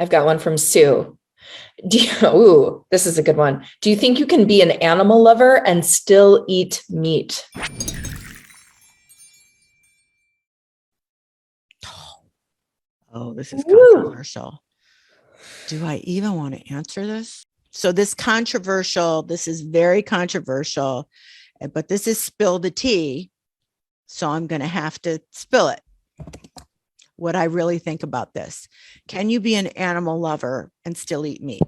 I've got one from Sue. Ooh, this is a good one. Do you think you can be an animal lover and still eat meat? Oh, this is controversial. Do I even want to answer this? So this is very controversial, but this is spill the tea. So I'm going to have to spill it. What I really think about this. Can you be an animal lover and still eat meat?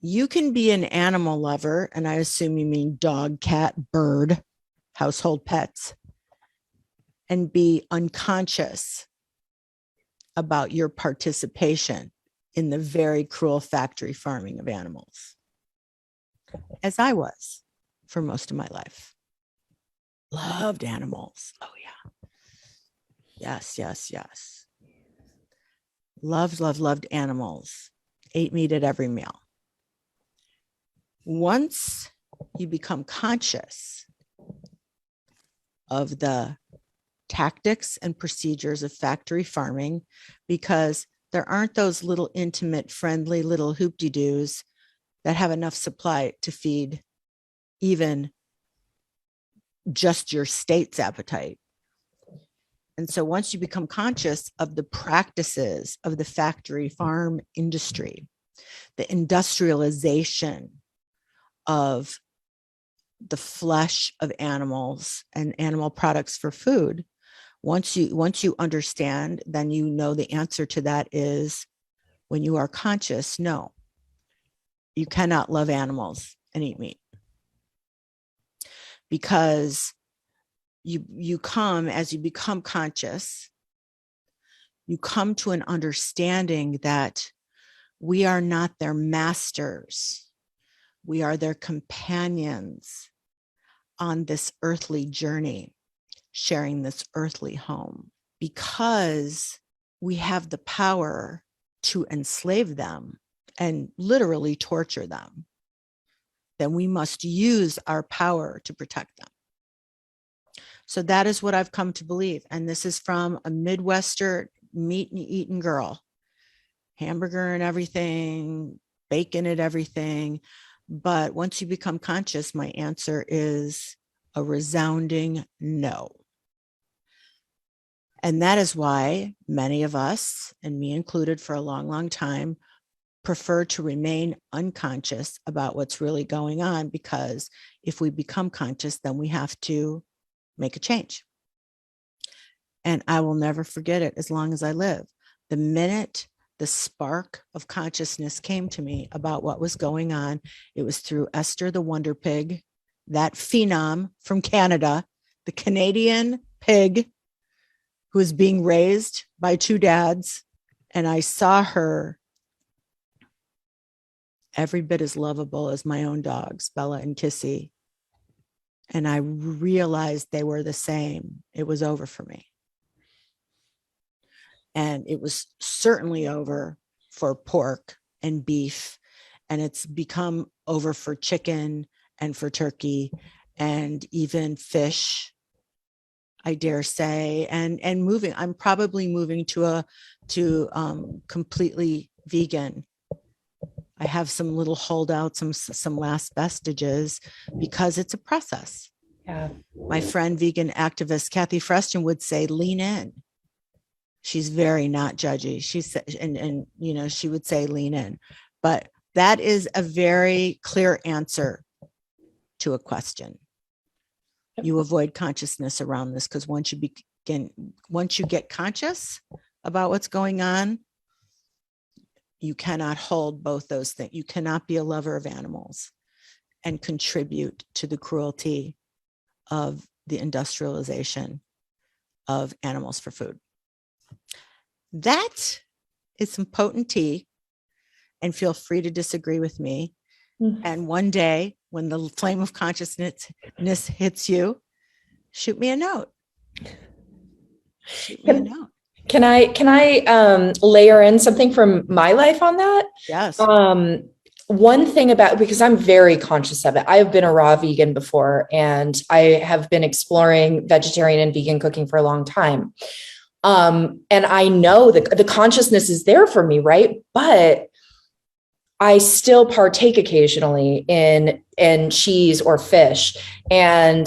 You can be an animal lover, and I assume you mean dog, cat, bird, household pets, and be unconscious about your participation in the very cruel factory farming of animals, as I was for most of my life. Loved animals. Oh, yeah. Yes, yes, yes. Loved animals. Ate meat at every meal. Once you become conscious of the tactics and procedures of factory farming, because there aren't those little intimate, friendly little hoop-de-doos that have enough supply to feed even just your state's appetite. And so once you become conscious of the practices of the factory farm industry, the industrialization of the flesh of animals and animal products for food, once you understand, then you know the answer to that is, when you are conscious, no, you cannot love animals and eat meat. Because as you become conscious, you come to an understanding that we are not their masters. We are their companions on this earthly journey, sharing this earthly home. Because we have the power to enslave them and literally torture them, then we must use our power to protect them. So that is what I've come to believe. And this is from a Midwestern meat-eating girl. Hamburger and everything, bacon and everything. But once you become conscious, my answer is a resounding no. And that is why many of us, and me included for a long, long time, prefer to remain unconscious about what's really going on, because if we become conscious, then we have to make a change. And I will never forget it as long as I live. The minute the spark of consciousness came to me about what was going on, it was through Esther the Wonder Pig, that phenom from Canada, the Canadian pig who was being raised by two dads. And I saw her every bit as lovable as my own dogs, Bella and Kissy. And I realized they were the same. It was over for me. And it was certainly over for pork and beef. And it's become over for chicken and for turkey and even fish, I dare say. And moving, I'm probably moving to completely vegan. I have some little holdouts, some last vestiges, because it's a process. Yeah. My friend, vegan activist Kathy Freston, would say, lean in. She's very not judgy. She said, and she would say, lean in. But that is a very clear answer to a question. You avoid consciousness around this, because once you get conscious about what's going on, you cannot hold both those things. You cannot be a lover of animals and contribute to the cruelty of the industrialization of animals for food. That is some potent tea, and feel free to disagree with me. Mm-hmm. And one day, when the flame of consciousness hits you, shoot me a note. Shoot me a note. Can I layer in something from my life on that? Yes. One thing because I'm very conscious of it. I have been a raw vegan before, and I have been exploring vegetarian and vegan cooking for a long time. And I know the consciousness is there for me, right? But I still partake occasionally in cheese or fish. And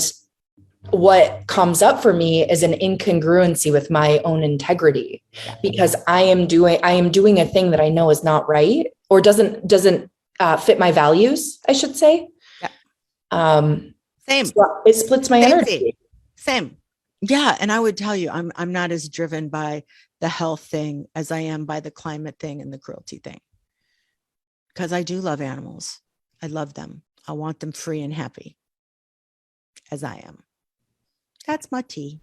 what comes up for me is an incongruency with my own integrity, because I am doing a thing that I know is not right, or doesn't fit my values, I should say. Yeah. Same. So it splits my energy. Same. Yeah. And I would tell you, I'm not as driven by the health thing as I am by the climate thing and the cruelty thing. Because I do love animals. I love them. I want them free and happy as I am. That's my tea.